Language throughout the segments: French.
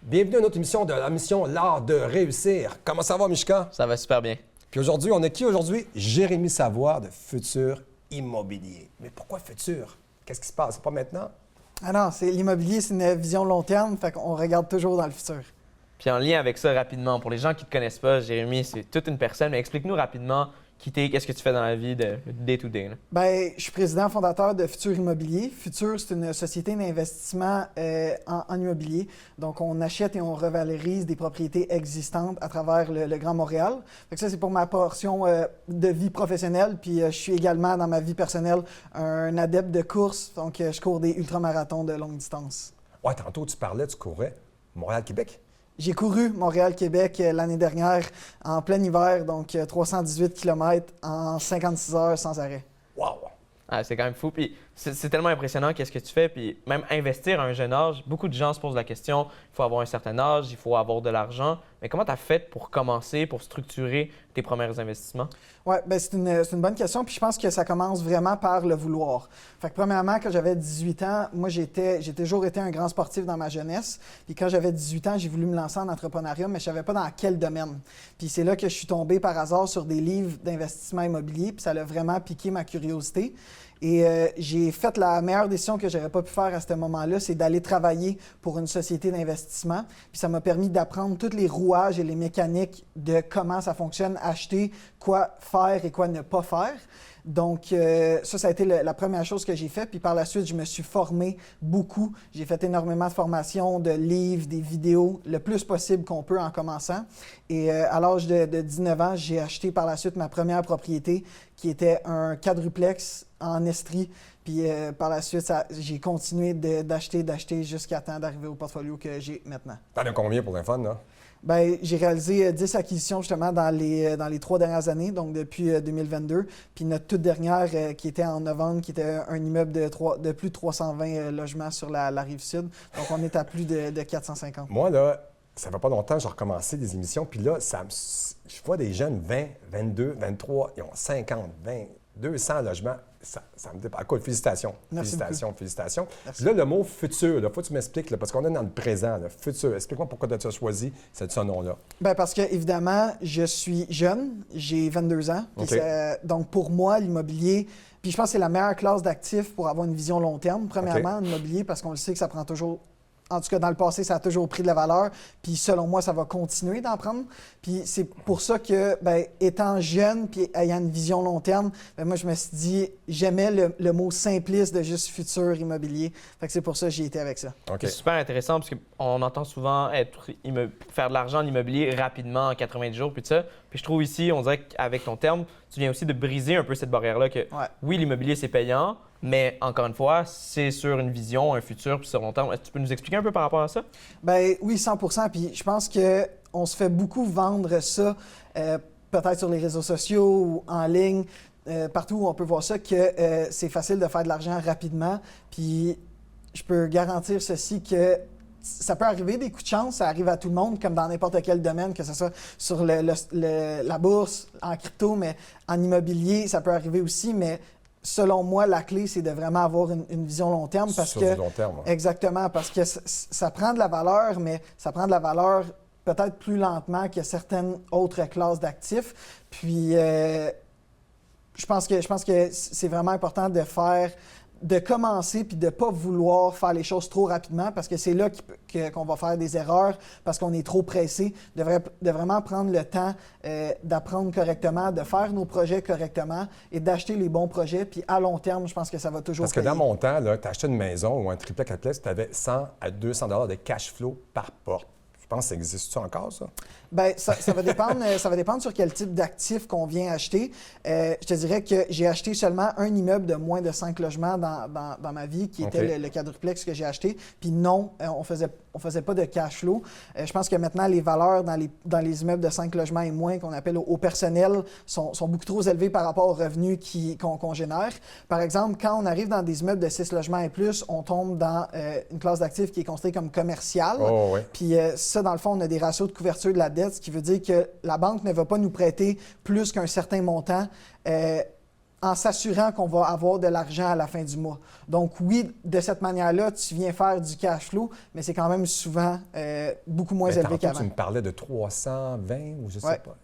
Bienvenue à notre émission de la mission L'Art de réussir. Comment ça va, Mishka? Ça va super bien. Puis aujourd'hui, on a qui aujourd'hui? Jérémy Savoie de Futur Immobilier. Mais pourquoi Futur? Qu'est-ce qui se passe? C'est pas maintenant? Ah non, l'immobilier, c'est une vision long terme, fait qu'on regarde toujours dans le futur. Puis en lien avec ça, rapidement, pour les gens qui ne te connaissent pas, Jérémy, c'est toute une personne, mais explique-nous rapidement qui t'es, qu'est-ce que tu fais dans la vie de day-to-day. Bien, je suis président fondateur de Futur Immobilier. Futur, c'est une société d'investissement en immobilier. Donc, on achète et on revalorise des propriétés existantes à travers le Grand Montréal. Fait que ça, c'est pour ma portion de vie professionnelle. Puis, je suis également, dans ma vie personnelle, un adepte de course. Donc, je cours des ultramarathons de longue distance. Ouais, tantôt, tu parlais, tu courais Montréal-Québec. J'ai couru Montréal-Québec l'année dernière en plein hiver, donc 318 km en 56 heures sans arrêt. Wow! Ah, c'est quand même fou. Puis c'est tellement impressionnant qu'est-ce que tu fais. Puis même investir à un jeune âge, beaucoup de gens se posent la question, il faut avoir un certain âge, il faut avoir de l'argent. Mais comment tu as fait pour commencer, pour structurer tes premiers investissements? Oui, bien, c'est une bonne question. Puis je pense que ça commence vraiment par le vouloir. Fait que premièrement, quand j'avais 18 ans, moi, j'ai toujours été un grand sportif dans ma jeunesse. Puis quand j'avais 18 ans, j'ai voulu me lancer en entrepreneuriat, mais je ne savais pas dans quel domaine. Puis c'est là que je suis tombé par hasard sur des livres d'investissement immobilier. Puis ça a vraiment piqué ma curiosité. Et j'ai fait la meilleure décision que j'aurais pas pu faire à ce moment-là, c'est d'aller travailler pour une société d'investissement. Puis ça m'a permis d'apprendre tous les rouages et les mécaniques de comment ça fonctionne, acheter, quoi faire et quoi ne pas faire. Donc, ça a été la première chose que j'ai faite. Puis par la suite, je me suis formé beaucoup. J'ai fait énormément de formations, de livres, des vidéos, le plus possible qu'on peut en commençant. Et à l'âge de 19 ans, j'ai acheté par la suite ma première propriété qui était un quadruplex en Estrie. Puis par la suite, j'ai continué d'acheter jusqu'à temps d'arriver au portfolio que j'ai maintenant. T'en as combien pour l'info, là? Bien, j'ai réalisé 10 acquisitions justement dans les 3 dernières années, donc depuis 2022. Puis notre toute dernière qui était en novembre, qui était un immeuble de plus de 320 logements sur la rive sud. Donc on est à plus de 450. Moi, là, ça fait pas longtemps que j'ai recommencé des émissions. Puis là, je vois des jeunes 20, 22, 23, ils ont 50, 20, 200 logements. Ça me dépasse. Écoute, félicitations. Merci Félicitations. Merci. Puis là, le mot futur, il faut que tu m'expliques, là, parce qu'on est dans le présent. Là, futur. Explique-moi pourquoi tu as choisi ce nom-là. Bien, parce que, évidemment, je suis jeune, j'ai 22 ans. OK. Donc, pour moi, l'immobilier, puis je pense que c'est la meilleure classe d'actifs pour avoir une vision long terme. Premièrement, l'immobilier, parce qu'on le sait que ça prend toujours. En tout cas, dans le passé, ça a toujours pris de la valeur. Puis selon moi, ça va continuer d'en prendre. Puis c'est pour ça que, bien, étant jeune puis ayant une vision long terme, bien, moi, je me suis dit, j'aimais le mot simpliste de juste futur immobilier. Fait que c'est pour ça que j'ai été avec ça. OK. C'est super intéressant parce qu'on entend souvent faire de l'argent en immobilier rapidement en 90 jours, puis tout ça. Puis je trouve ici, on dirait qu'avec ton terme, tu viens aussi de briser un peu cette barrière-là que oui, l'immobilier, c'est payant, mais encore une fois, c'est sur une vision, un futur, puis sur long terme. Est-ce que tu peux nous expliquer un peu par rapport à ça? Bien, oui, 100%. Puis je pense qu'on se fait beaucoup vendre ça, peut-être sur les réseaux sociaux ou en ligne, partout où on peut voir ça, que c'est facile de faire de l'argent rapidement. Puis je peux garantir ceci que ça peut arriver des coups de chance, ça arrive à tout le monde, comme dans n'importe quel domaine, que ce soit sur la bourse, en crypto, mais en immobilier, ça peut arriver aussi, mais selon moi, la clé, c'est de vraiment avoir une vision long terme. Parce Sur que, du long terme. Hein. Exactement, parce que ça prend de la valeur, mais ça prend de la valeur peut-être plus lentement que certaines autres classes d'actifs. Puis, je pense que c'est vraiment important de commencer puis de ne pas vouloir faire les choses trop rapidement parce que c'est là qu'on va faire des erreurs parce qu'on est trop pressé. De vraiment prendre le temps d'apprendre correctement, de faire nos projets correctement et d'acheter les bons projets. Puis à long terme, je pense que ça va toujours Parce que payer. dans mon temps, tu achetais une maison ou un triplex quadruplex, tu avais 100 à 200 $ de cash flow par porte. Je pense que ça existe-tu encore, ça? Bien, ça va dépendre sur quel type d'actif qu'on vient acheter. Je te dirais que j'ai acheté seulement un immeuble de moins de 5 logements dans ma vie, qui était le quadruplex que j'ai acheté. Puis non, on faisait pas de cash flow. Je pense que maintenant, les valeurs dans les immeubles de 5 logements et moins, qu'on appelle au personnel, sont beaucoup trop élevées par rapport aux revenus qu'on génère. Par exemple, quand on arrive dans des immeubles de 6 logements et plus, on tombe dans une classe d'actifs qui est considérée comme commerciale. Oh, oui. Puis ça, dans le fond, on a des ratios de couverture de la dette, ce qui veut dire que la banque ne va pas nous prêter plus qu'un certain montant en s'assurant qu'on va avoir de l'argent à la fin du mois. Donc oui, de cette manière-là, tu viens faire du cash flow, mais c'est quand même souvent beaucoup moins élevé qu'avant. Tu me parlais de 320 ou je sais pas.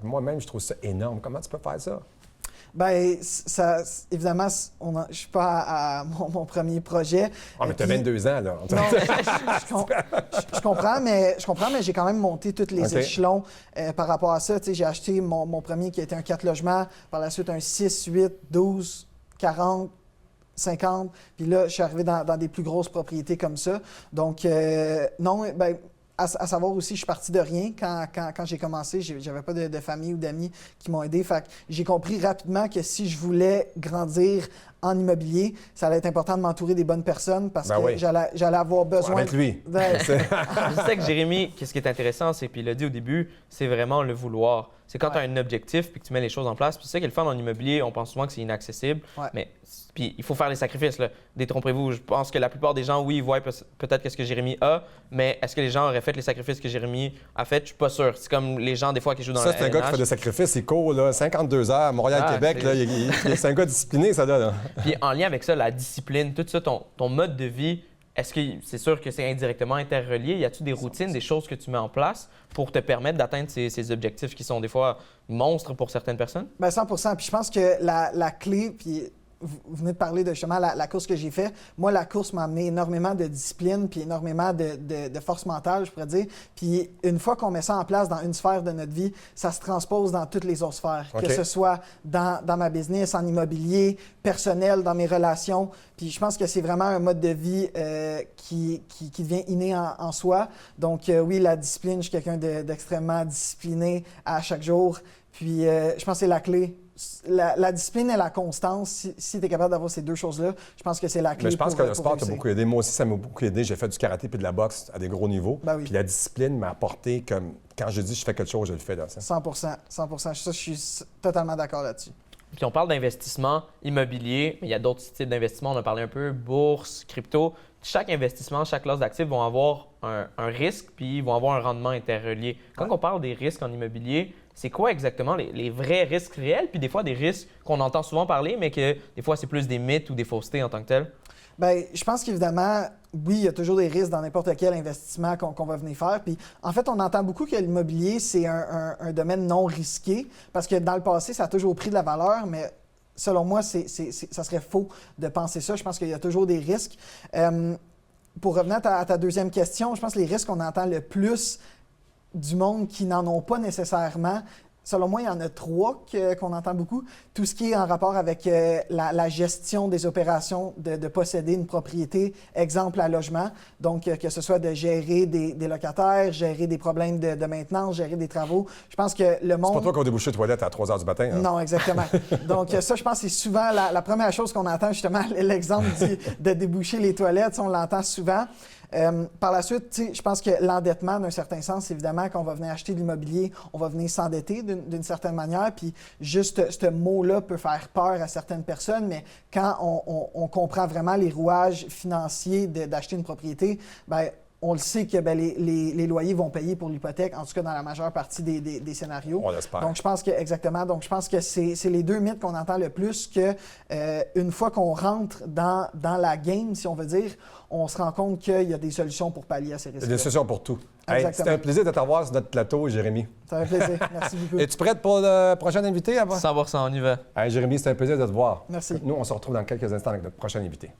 Moi-même, je trouve ça énorme. Comment tu peux faire ça? Bien, évidemment, je ne suis pas à mon premier projet. Ah, mais tu as 22 ans, là. Non, je comprends, mais j'ai quand même monté tous les échelons par rapport à ça. J'ai acheté mon premier qui était un 4 logements, par la suite un 6, 8, 12, 40, 50. Puis là, je suis arrivé dans des plus grosses propriétés comme ça. Donc, non, bien, à savoir aussi, je suis parti de rien quand j'ai commencé. J'avais pas de famille ou d'amis qui m'ont aidé. Fait que j'ai compris rapidement que si je voulais grandir en immobilier, ça allait être important de m'entourer des bonnes personnes parce que j'allais avoir besoin... Avec lui. Je sais que Jérémy, ce qui est intéressant, c'est, puis il l'a dit au début, c'est vraiment le vouloir. C'est quand tu as un objectif puis que tu mets les choses en place. Puis c'est ça qui est le fun en immobilier, on pense souvent que c'est inaccessible, mais puis il faut faire les sacrifices. Là. Détrompez-vous, je pense que la plupart des gens, oui, ils voient peut-être qu'est-ce que Jérémy a, mais est-ce que les gens auraient fait les sacrifices que Jérémy a fait? Je suis pas sûr. C'est comme les gens, des fois, qui jouent dans la Ça, c'est un gars qui fait des sacrifices, il court là, 52 heures, Montréal-Québec. C'est un gars discipliné, ça, là. Puis en lien avec ça, la discipline, tout ça, ton mode de vie, est-ce que c'est sûr que c'est indirectement interrelié? Y a-t-il des routines, des choses que tu mets en place pour te permettre d'atteindre ces objectifs qui sont des fois monstres pour certaines personnes? Bien, 100%. Puis je pense que la clé, puis vous venez de parler de justement la course que j'ai faite. Moi, la course m'a amené énormément de discipline puis énormément de force mentale, je pourrais dire. Puis une fois qu'on met ça en place dans une sphère de notre vie, ça se transpose dans toutes les autres sphères. Que ce soit dans ma business, en immobilier, personnel, dans mes relations. Puis je pense que c'est vraiment un mode de vie qui devient inné en soi. Donc oui, la discipline, je suis quelqu'un d'extrêmement discipliné à chaque jour. Puis je pense que c'est la clé. La discipline et la constance, si tu es capable d'avoir ces deux choses-là, je pense que c'est la clé. Mais je pense que le sport t'a beaucoup aidé. Moi aussi, ça m'a beaucoup aidé. J'ai fait du karaté puis de la boxe à des gros niveaux. Ben oui. Puis la discipline m'a apporté comme quand je dis je fais quelque chose, je le fais. Là, 100%. Ça, je suis totalement d'accord là-dessus. Puis on parle d'investissement immobilier, mais il y a d'autres types d'investissement. On a parlé un peu bourse, crypto. Chaque investissement, chaque classe d'actifs vont avoir un risque puis vont avoir un rendement interrelié. Quand on parle des risques en immobilier, c'est quoi exactement les vrais risques réels, puis des fois des risques qu'on entend souvent parler, mais que des fois c'est plus des mythes ou des faussetés en tant que tel? Bien, je pense qu'évidemment, oui, il y a toujours des risques dans n'importe quel investissement qu'on va venir faire. Puis en fait, on entend beaucoup que l'immobilier, c'est un domaine non risqué, parce que dans le passé, ça a toujours pris de la valeur, mais selon moi, ça serait faux de penser ça. Je pense qu'il y a toujours des risques. Pour revenir à ta deuxième question, je pense que les risques qu'on entend le plus du monde qui n'en ont pas nécessairement, selon moi, il y en a trois qu'on entend beaucoup. Tout ce qui est en rapport avec la gestion des opérations de posséder une propriété, exemple à logement. Donc, que ce soit de gérer des locataires, gérer des problèmes de maintenance, gérer des travaux. Je pense que le monde... C'est pas toi qui as débouché les toilettes à 3 h du matin. Hein? Non, exactement. Donc, ça, je pense que c'est souvent la première chose qu'on entend, justement, l'exemple de déboucher les toilettes. On l'entend souvent. Par la suite, je pense que l'endettement, d'un certain sens, évidemment, quand on va venir acheter de l'immobilier, on va venir s'endetter d'une certaine manière. Puis juste ce mot-là peut faire peur à certaines personnes, mais quand on comprend vraiment les rouages financiers d'acheter une propriété, bien, on le sait que les loyers vont payer pour l'hypothèque, en tout cas dans la majeure partie des scénarios. On l'espère. Donc, je pense que, exactement. Donc, je pense que c'est les deux mythes qu'on entend le plus, que une fois qu'on rentre dans la game, si on veut dire, on se rend compte qu'il y a des solutions pour pallier à ces risques. Il y a des solutions pour tout. Hey, c'était un plaisir de t'avoir sur notre plateau, Jérémy. Ça fait plaisir. Merci beaucoup. Es-tu prête pour le prochain invité? 100%, on y va. Hey, Jérémy, c'était un plaisir de te voir. Merci. Nous, on se retrouve dans quelques instants avec notre prochain invité.